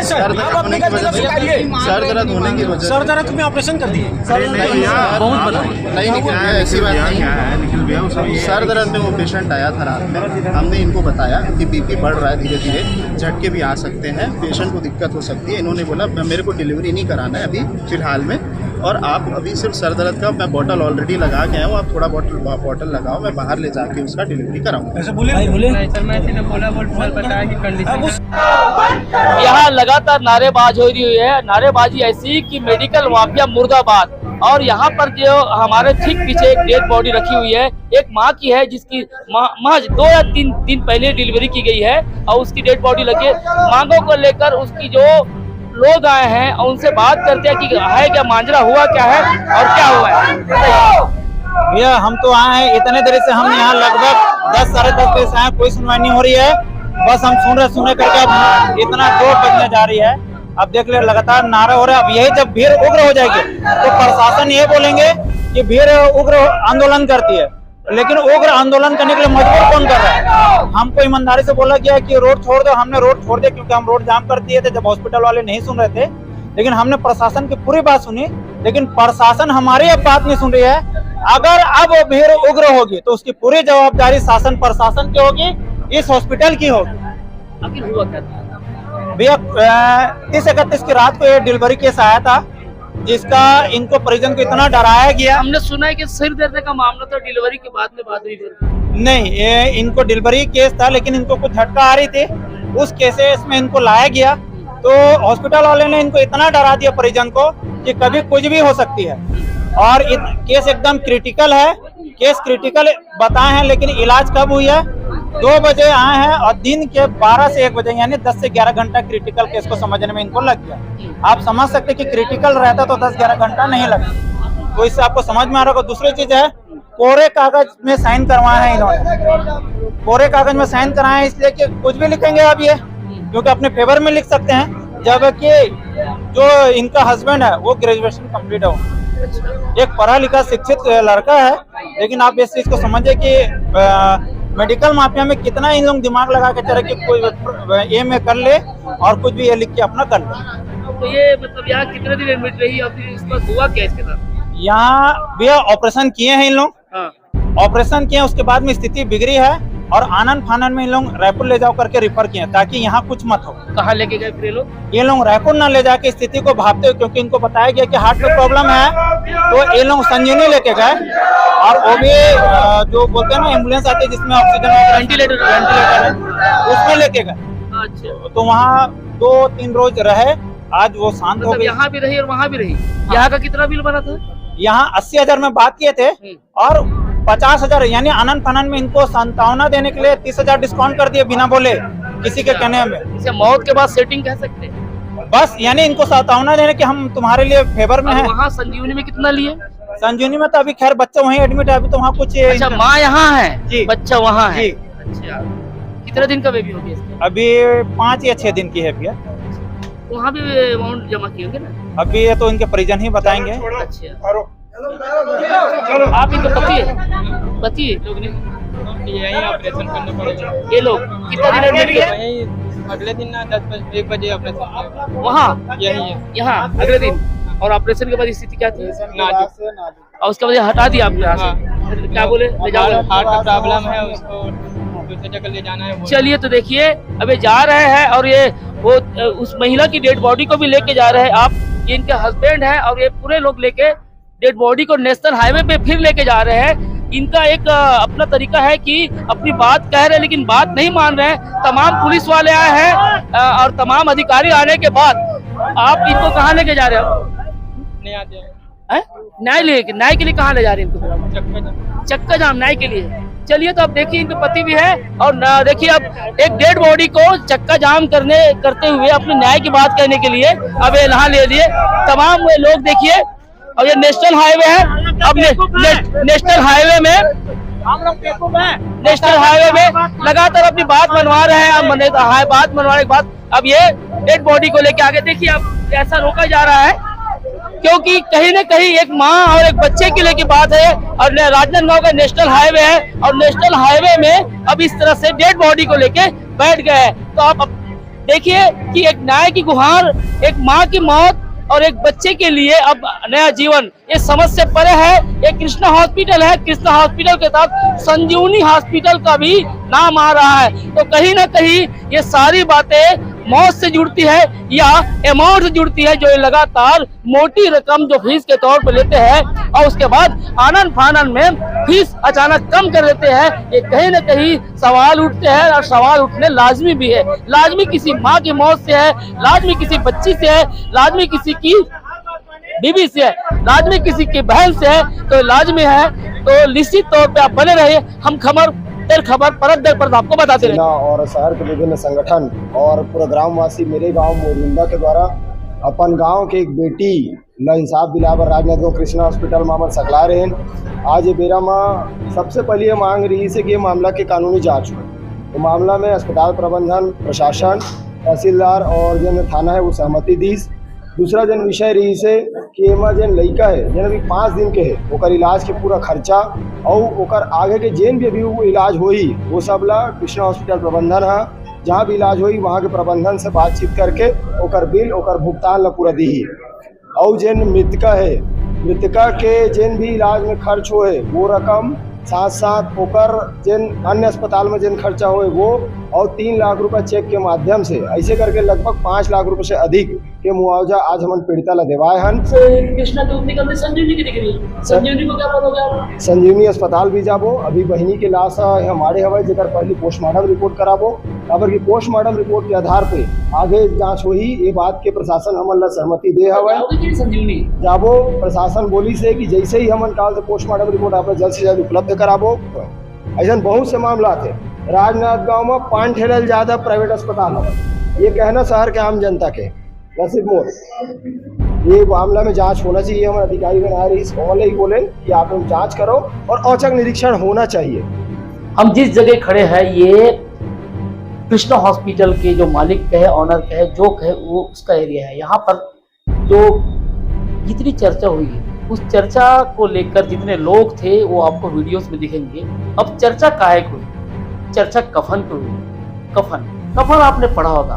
Sir दर्द होने की वजह से सर दर्द में ऑपरेशन कर दिए। नहीं ऐसी बात नहीं है। सर दर्द में वो पेशेंट आया था रात में, हमने इनको बताया कि बीपी बढ़ रहा है, धीरे धीरे झटके भी आ सकते हैं, पेशेंट को दिक्कत हो सकती है। इन्होंने बोला मेरे को डिलीवरी नहीं कराना है अभी फ़िलहाल में, और आप अभी सिर्फ सर दर्द का मैं बॉटल ऑलरेडी लगा के आया हूँ, आप थोड़ा बॉटल लगाओ, मैं बाहर ले जाके उसका डिलीवरी कराऊंगा। ऐसे बोले सर मैं सीधे बोला बताया कि कंडीशन यहाँ लगातार नारेबाजी हो रही है। नारेबाजी ऐसी कि मेडिकल माफिया मुर्दाबाद। और यहाँ पर जो हमारे ठीक पीछे एक डेड बॉडी रखी हुई है, एक माँ की है जिसकी महज 2 या 3 दिन पहले डिलीवरी की गई है, और उसकी डेड बॉडी लगी। मांगों को लेकर उसकी जो लोग आए हैं और उनसे बात करते हैं कि है क्या मांजरा, हुआ क्या है और क्या हुआ है। भैया हम तो आए हैं इतने देर से, हम यहाँ लगभग 10 साढ़े 10 बजे से आए, कोई सुनवाई नहीं हो रही है। बस हम सुन रहे करके अब इतना 2 बजने जा रही है। अब देख ले लगातार नारा हो रहा है। अब यही जब भीड़ उग्र हो जाएगी तो प्रशासन ये बोलेंगे कि भीड़ उग्र आंदोलन करती है, लेकिन उग्र आंदोलन करने के लिए मजबूर कौन कर रहा है? हमको ईमानदारी से बोला गया कि रोड छोड़ दो, हमने रोड छोड़ दिया क्योंकि हम रोड जाम कर दिए थे जब हॉस्पिटल वाले नहीं सुन रहे थे। लेकिन हमने प्रशासन की पूरी बात सुनी, लेकिन प्रशासन हमारी अब बात नहीं सुन रही है। अगर अब भीड़ उग्र होगी तो उसकी पूरी जवाबदारी शासन प्रशासन की होगी, इस हॉस्पिटल की होगी। आखिर हुआ क्या था भैया 30-31 की रात को ये डिलीवरी केस आया था, जिसका इनको परिजन को इतना डराया गया। हमने सुना है कि सिर दर्द का मामला था, डिलीवरी के बाद में बात हुई। नहीं, ये इनको डिलीवरी केस था, लेकिन इनको कुछ झटका आ रही थी, उस केसेस में इनको लाया गया। तो हॉस्पिटल वाले ने इनको इतना डरा दिया परिजन को कि कभी कुछ भी हो सकती है। और केस एकदम क्रिटिकल है, केस क्रिटिकल बताए हैं, लेकिन इलाज कब हुई है? 2 बजे आए हैं और दिन के 12 से 1 बजे यानी 10 से 11 घंटा क्रिटिकल केस को समझने में इनको लग गया। आप समझ सकते हैं कि क्रिटिकल रहता तो 10-11 घंटा नहीं लगता, तो इससे आपको समझ में आ रहा होगा। दूसरी चीज है, कोरे कागज में साइन करवाए हैं इन्होंने, कोरे कागज में साइन कराए हैं इसलिए कि कुछ भी लिखेंगे आप ये, क्योंकि अपने फेवर में लिख सकते हैं। जबकि जो इनका हस्बैंड है वो ग्रेजुएशन कंप्लीट है, एक पढ़ा लिखा शिक्षित लड़का है। लेकिन आप इस चीज को समझे कि मेडिकल माफिया में कितना इन लोग दिमाग लगा के चले कि कोई एम कर ले और कुछ भी ये लिख के अपना कर ले। तो ये मतलब यहाँ कितने दिन एडमिट रही और फिर इसका हुआ क्या इसके साथ? यहाँ भैया ऑपरेशन किए हैं इन लोग, ऑपरेशन किए, उसके बाद में स्थिति बिगड़ी है और आनंद फानन में इन लोग रायपुर ले जाओ करके रिफर किए ताकि यहाँ कुछ मत हो। कहाँ लेके गए फिर ये लोग रायपुर ना ले जाके स्थिति को भापते हुए, क्योंकि इनको बताया गया कि हार्ट में प्रॉब्लम है, तो ये लोग संजीवनी लेके गए। और वो भी जो बोलते हैं ना एम्बुलेंस आती है जिसमें ऑक्सीजन वेंटिलेटर है, उसमें लेके गए। अच्छा, तो वहाँ 2-3 रोज रहे, आज वो शांत हो गए। यहाँ भी रही और वहाँ भी रही। यहाँ का कितना बिल बना था? यहाँ 80,000 में बात किए थे और 50,000 यानी आनंद फानन में इनको सांत्वना देने के लिए 30,000 डिस्काउंट कर दिए बिना बोले किसी के कहने में। इसे मौत के बाद सेटिंग कह सकते हैं बस, यानी इनको सांत्वना देने कि हम तुम्हारे लिए फेवर में हैं। वहाँ संजीवनी में कितना लिए? संजीवनी में तो अभी खैर बच्चा वहीं एडमिट है, अभी तो वहाँ कुछ। अच्छा, माँ यहाँ है जी, बच्चा वहाँ है। जी। अच्छा, कितने दिन का बेबी हो गया? अभी 5 या 6 दिन की है भैया। वहाँ भी अमाउंट जमा किए होंगे ना? अभी ये तो इनके परिजन ही बताएंगे। अच्छा, आप इनके पति है लोग यही ऑपरेशन करना पड़ेगा। ये लोग कितना दिन एडमिट किए? अगले दिन ना 10-1 बजे ऑपरेशन वहाँ यही है, यहाँ अगले दिन। और ऑपरेशन के बाद स्थिति क्या थी? नाजुक। और उसके बाद हटा दिया आपने यहाँ से? क्या बोले? ले जाओ, हार्ट का प्रॉब्लम है, उसको दूसरी जगह ले जाना है। चलिए, तो देखिए अभी जा रहे हैं और ये वो उस महिला की डेड बॉडी को भी लेके जा रहे हैं। आप, ये इनके हस्बैंड है और ये पूरे लोग लेके डेड बॉडी को नेशनल हाईवे पे फिर लेके जा रहे हैं। इनका एक अपना तरीका है कि अपनी बात कह रहे हैं लेकिन बात नहीं मान रहे हैं। तमाम पुलिस वाले आए हैं और तमाम अधिकारी आने के बाद आप इनको कहाँ लेके जा रहे हो? नहीं आते हैं न्याय के लिए कहाँ ले जा रहे हैं इनको? चक्का जाम न्याय के लिए। चलिए, तो अब देखिए इनके पति भी है और देखिए अब एक डेड बॉडी को चक्का जाम करते हुए अपने न्याय की बात कहने के लिए अब ये यहाँ ले लिए तमाम लोग। देखिए, और ये नेशनल हाईवे है। अब नेशनल हाईवे में लगातार अपनी बात मनवा रहे हैं। अब बात मनवाने के बाद अब ये डेड बॉडी को लेके आगे देखिए अब ऐसा रोका जा रहा है, क्योंकि कहीं न कहीं एक माँ और एक बच्चे के लिए की बात है और राजनांदगांव का नेशनल हाईवे है और नेशनल हाईवे में अब इस तरह से डेड बॉडी को लेके बैठ गए हैं। तो आप देखिए कि एक न्याय की गुहार, एक माँ की मौत और एक बच्चे के लिए अब नया जीवन, ये समझ से परे है। ये कृष्णा हॉस्पिटल है, कृष्णा हॉस्पिटल के साथ संजीवनी हॉस्पिटल का भी नाम आ रहा है। तो कहीं ना कहीं ये सारी बातें मौत से जुड़ती है या अमाउंट से जुड़ती है, जो ये लगातार मोटी रकम जो फीस के तौर पर लेते हैं और उसके बाद आनन फानन में फीस अचानक कम कर देते हैं। ये कहीं ना कहीं सवाल उठते हैं और सवाल उठने लाजमी भी है। लाजमी किसी माँ की मौत से है, लाजमी किसी बच्ची से है, लाजमी किसी की बीवी से है, लाजमी किसी की बहन से है, तो लाजमी है। तो निश्चित तौर पे आप बने रहिए, हम खबर परत दर परत आपको बताते रहे। और शहर के विभिन्न संगठन और पूरा ग्रामवासी मेरे गांव मोरिंदा के द्वारा अपन गांव के एक बेटी ला इंसाफ दिलावर राजनगर कृष्णा हॉस्पिटल मामला सकला रहे हैं। आज ये बेरा में सबसे पहले ये मांग रही है कि ये मामला की कानूनी जांच हो। तो मामला में अस्पताल प्रबंधन, प्रशासन, तहसीलदार और जन थाना है वो सहमति दी। दूसरा जन विषय रही से कि एमा जन लड़का है जन अभी 5 दिन के है, ओकर इलाज के पूरा खर्चा और ओकर आगे के जेन भी अभी वो इलाज होई वो सब ला कृष्णा हॉस्पिटल प्रबंधन है, जहाँ भी इलाज होई वहाँ के प्रबंधन से बातचीत करके ओकर बिल ओकर भुगतान ला पूरा दी। और जन मृतका है, मृतका के जिन भी इलाज में खर्च होए वो रकम, साथ साथ ओकर जिन अन्य अस्पताल में जिन खर्चा होए वो, और 3 लाख रुपए चेक के माध्यम से ऐसे करके लगभग 5 लाख रुपए से अधिक के मुआवजा आज हम पीड़िता ला देवाए हन। कृष्णा के उतनी कम संजीवनी की दिख रही है, संजीवनी को क्या पता हो गया? संजीवनी अस्पताल भी जाबो, अभी बहिनी के लाश हमारे हवाई जगह पहले पोस्टमार्टम रिपोर्ट कराबो, अगर की पोस्टमार्टम रिपोर्ट के आधार पे आगे जांच हुई, ये बात के प्रशासन हमन ला सहमति दे हवाई। संजीवनी जाबो प्रशासन बोली से कि जैसे ही हमन काल से पोस्टमार्टम रिपोर्ट आप जल्द से जल्द उपलब्ध कराबो। ऐसा बहुत से मामला थे राजनांदगांव में 5 ठेल ज्यादा प्राइवेट अस्पताल है, ये कहना शहर के आम जनता के रसीद मोर, ये मामला में जांच होना चाहिए। हमारे अधिकारी बना रही ही बोले कि आप लोग जांच करो और औचक निरीक्षण होना चाहिए। हम जिस जगह खड़े हैं ये कृष्णा हॉस्पिटल के जो मालिक कहे, ऑनर कहे, जो कहे वो उसका एरिया है। यहाँ पर जो जितनी चर्चा हुई है उस चर्चा को लेकर जितने लोग थे वो आपको वीडियोस में दिखेंगे। अब चर्चा काहे को हुई? चर्चा कफन को हुई। कफन आपने पढ़ा होगा,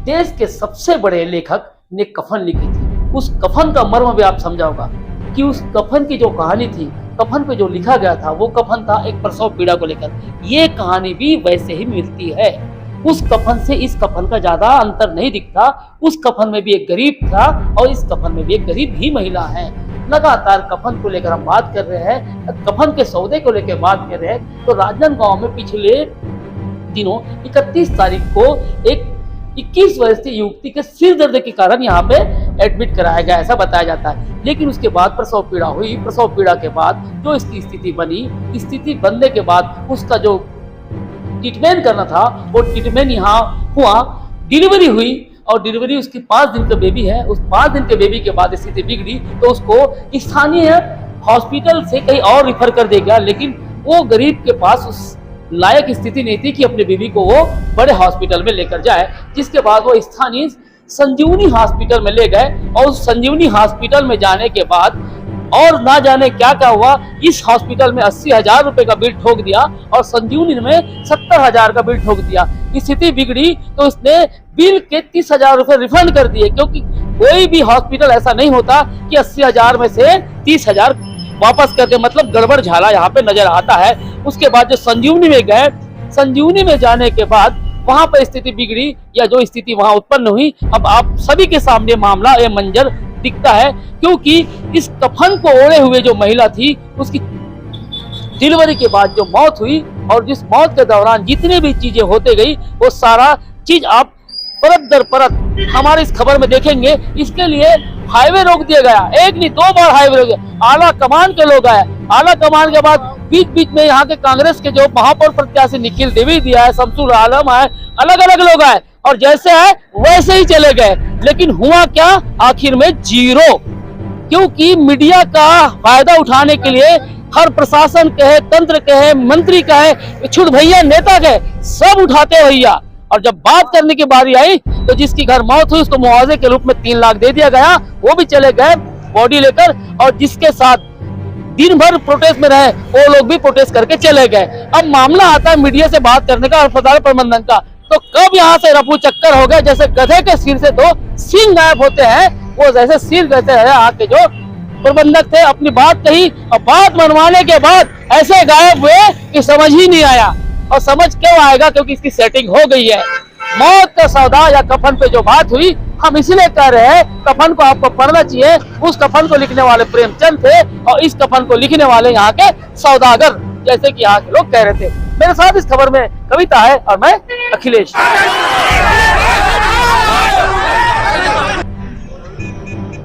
देश के सबसे बड़े लेखक ने कफन लिखी थी। उस कफन का मर्म भी आप समझा होगा कि उस कफन की जो कहानी थी, कफन पे जो लिखा गया था वो कफन था एक प्रसव पीड़ा को लेकर। ये कहानी भी वैसे ही मिलती है। उस कफन से इस कफन का ज्यादा अंतर नहीं दिखता। उस कफन में भी एक गरीब था और इस कफन में भी एक गरीब ही महिला है। लगातार कफन को लेकर हम बात कर रहे हैं, कफन के सौदे को लेकर बात कर रहे हैं। तो राजनांदगांव में पिछले दिनों 31 तारीख को एक 21 वर्षीय युवती के सिर दर्द के कारण यहाँ पे एडमिट कराया गया, ऐसा बताया जाता है। लेकिन उसके बाद प्रसव पीड़ा हुई। प्रसव पीड़ा के बाद जो इसकी स्थिति बनी, स्थिति बनने के बाद उसका जो ट्रीटमेंट करना था वो ट्रीटमेंट यहाँ हुआ, डिलीवरी हुई और डिलीवरी उसकी 5 दिन का बेबी है। उस 5 दिन के बेबी के बाद स्थिति बिगड़ी तो उसको स्थानीय हॉस्पिटल से कहीं और रिफर कर दिया गया। लेकिन वो गरीब के पास उस लायक स्थिति नहीं थी कि अपने बेबी को वो बड़े हॉस्पिटल में लेकर जाए, जिसके बाद वो स्थानीय संजीवनी हॉस्पिटल में ले गए। और उस संजीवनी हॉस्पिटल में जाने के बाद और ना जाने क्या क्या हुआ, इस हॉस्पिटल में 80,000 रुपए का बिल ठोक दिया और संजीवनी में 70,000 का बिल ठोक दिया। स्थिति बिगड़ी तो उसने बिल के 30,000 रुपए रिफंड कर दिए, क्योंकि कोई भी हॉस्पिटल ऐसा नहीं होता कि 80,000 में से 30,000 वापस कर दे, मतलब गड़बड़ झाला यहाँ पे नजर आता है। उसके बाद जो संजीवनी में गए, संजीवनी में जाने के बाद वहां पर स्थिति बिगड़ी या जो स्थिति वहां उत्पन्न हुई, अब आप सभी के सामने मामला ये मंजर दिखता है। क्योंकि इस कफन को ओढ़े हुए जो महिला थी उसकी डिलीवरी के बाद जो मौत हुई और जिस मौत के दौरान जितने भी चीजें होते गई वो सारा चीज आप परत दर परत हमारे इस खबर में देखेंगे। इसके लिए हाईवे रोक दिया गया, 1 नहीं 2 बार हाईवे रोक दिया। आला कमान के लोग आए, आला कमान के बाद बीच बीच में यहाँ के कांग्रेस के जो महापौर प्रत्याशी निखिल द्विवेदी आए, शमसुल आलम आए, अलग अलग लोग आए और जैसे आए वैसे ही चले गए। लेकिन हुआ क्या? आखिर में जीरो। क्योंकि मीडिया का फायदा उठाने के लिए हर प्रशासन कहे, तंत्र कहे, मंत्री कहे, छुट भैया नेता कहे, सब उठाते भैया। और जब बात करने की बारी आई तो जिसकी घर मौत हुई उसको मुआवजे के रूप में 3 लाख दे दिया गया, वो भी चले गए बॉडी लेकर। और जिसके साथ दिन भर प्रोटेस्ट में रहे वो लोग भी प्रोटेस्ट करके चले गए। अब मामला आता है मीडिया से बात करने का, अस्पताल प्रबंधन का। तो कब यहाँ से रफू चक्कर हो गए, जैसे गधे के सिर से दो सींग गायब होते हैं, वो जैसे सिर कहते हैं यहाँ के जो प्रबंधक थे, अपनी बात कही और बात मनवाने के बाद ऐसे गायब हुए कि समझ ही नहीं आया। और समझ क्यों आएगा, क्योंकि इसकी सेटिंग हो गई है। मौत का सौदा या कफन पे जो बात हुई, हम इसलिए कह रहे हैं कफन को आपको पढ़ना चाहिए। उस कफन को लिखने वाले प्रेमचंद थे और इस कफन को लिखने वाले यहाँ के सौदागर, जैसे कि यहाँ के लोग कह रहे थे। मेरे साथ इस खबर में कविता है और मैं अखिलेश।